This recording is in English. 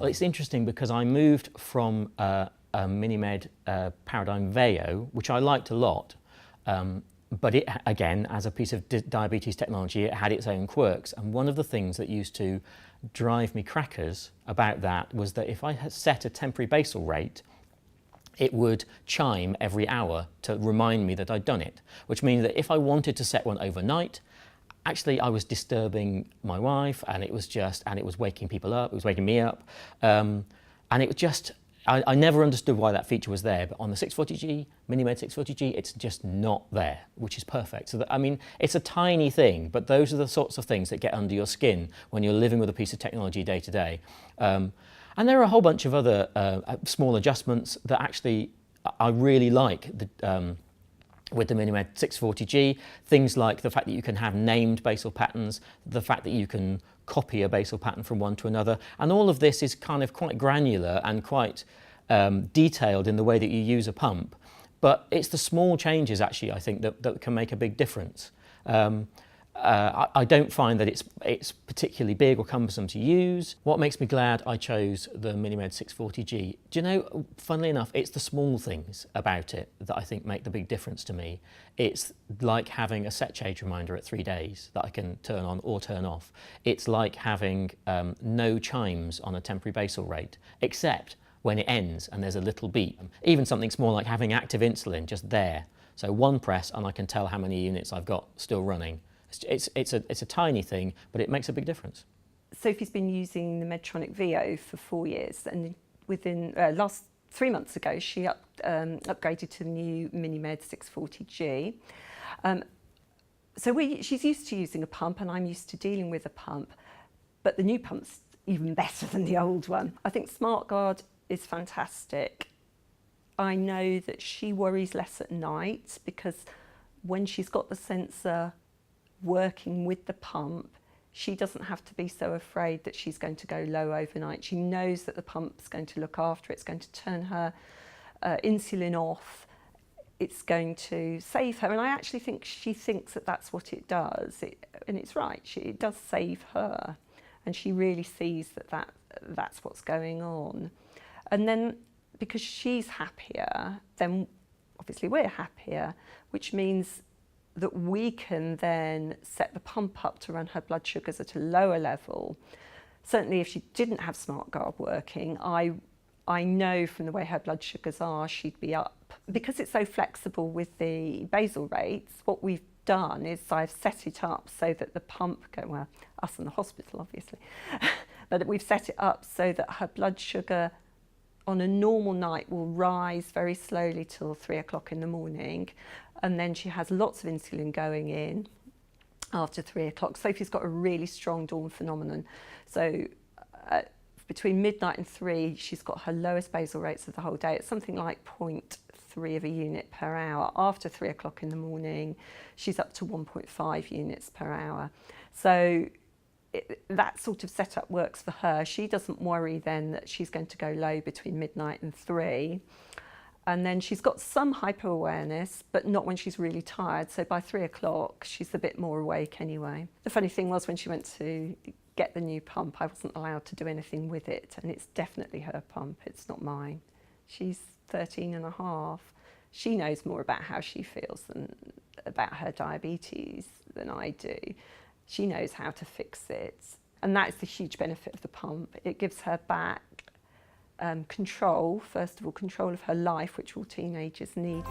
Well, it's interesting because I moved from a MiniMed Paradigm Veo, which I liked a lot, but it, again, as a piece of diabetes technology, it had its own quirks. And one of the things that used to drive me crackers about that was that if I had set a temporary basal rate, it would chime every hour to remind me that I'd done it, which means that if I wanted to set one overnight, actually I was disturbing my wife, and it was waking people up, it was waking me up, and it was just, I never understood why that feature was there, but on the 640G, MiniMed 640G, it's just not there, which is perfect. So that, I mean, it's a tiny thing, but those are the sorts of things that get under your skin when you're living with a piece of technology day to day. And there are a whole bunch of other small adjustments that actually I really like with the MiniMed 640G. Things like the fact that you can have named basal patterns, the fact that you can copy a basal pattern from one to another, and all of this is kind of quite granular and quite detailed in the way that you use a pump. But it's the small changes actually, I think, that can make a big difference. I don't find that it's particularly big or cumbersome to use. What makes me glad I chose the MiniMed 640G? Do you know, funnily enough, it's the small things about it that I think make the big difference to me. It's like having a set change reminder at 3 days that I can turn on or turn off. It's like having no chimes on a temporary basal rate, except when it ends and there's a little beep. Even something small like having active insulin just there. So one press and I can tell how many units I've got still running. It's a tiny thing, but it makes a big difference. Sophie's been using the Medtronic Veo for 4 years, and within last 3 months ago, she upgraded to the new MiniMed 640G. She's used to using a pump, and I'm used to dealing with a pump, but the new pump's even better than the old one. I think SmartGuard is fantastic. I know that she worries less at night because when she's got the sensor working with the pump, she doesn't have to be so afraid that she's going to go low overnight. She knows that the pump's going to look after her. It's going to turn her insulin off. It's going to save her. And I actually think she thinks that that's what it does. And it's right, it does save her. And she really sees that that's what's going on. And then because she's happier, then obviously we're happier, which means that we can then set the pump up to run her blood sugars at a lower level. Certainly if she didn't have SmartGuard working, I know from the way her blood sugars are, she'd be up. Because it's so flexible with the basal rates, what we've done is I've set it up so that the pump, well, us in the hospital obviously, but we've set it up so that her blood sugar on a normal night will rise very slowly till 3 o'clock in the morning, and then she has lots of insulin going in after 3 o'clock. Sophie's got a really strong dawn phenomenon. So between midnight and 3, she's got her lowest basal rates of the whole day. It's something like 0.3 of a unit per hour. After 3 o'clock in the morning, she's up to 1.5 units per hour. So that sort of setup works for her. She doesn't worry then that she's going to go low between midnight and 3. And then she's got some hyper-awareness, but not when she's really tired. So by 3 o'clock, she's a bit more awake anyway. The funny thing was when she went to get the new pump, I wasn't allowed to do anything with it. And it's definitely her pump, it's not mine. She's 13 and a half. She knows more about how she feels than about her diabetes than I do. She knows how to fix it. And that's the huge benefit of the pump. It gives her back control, first of all, control of her life, which all teenagers need.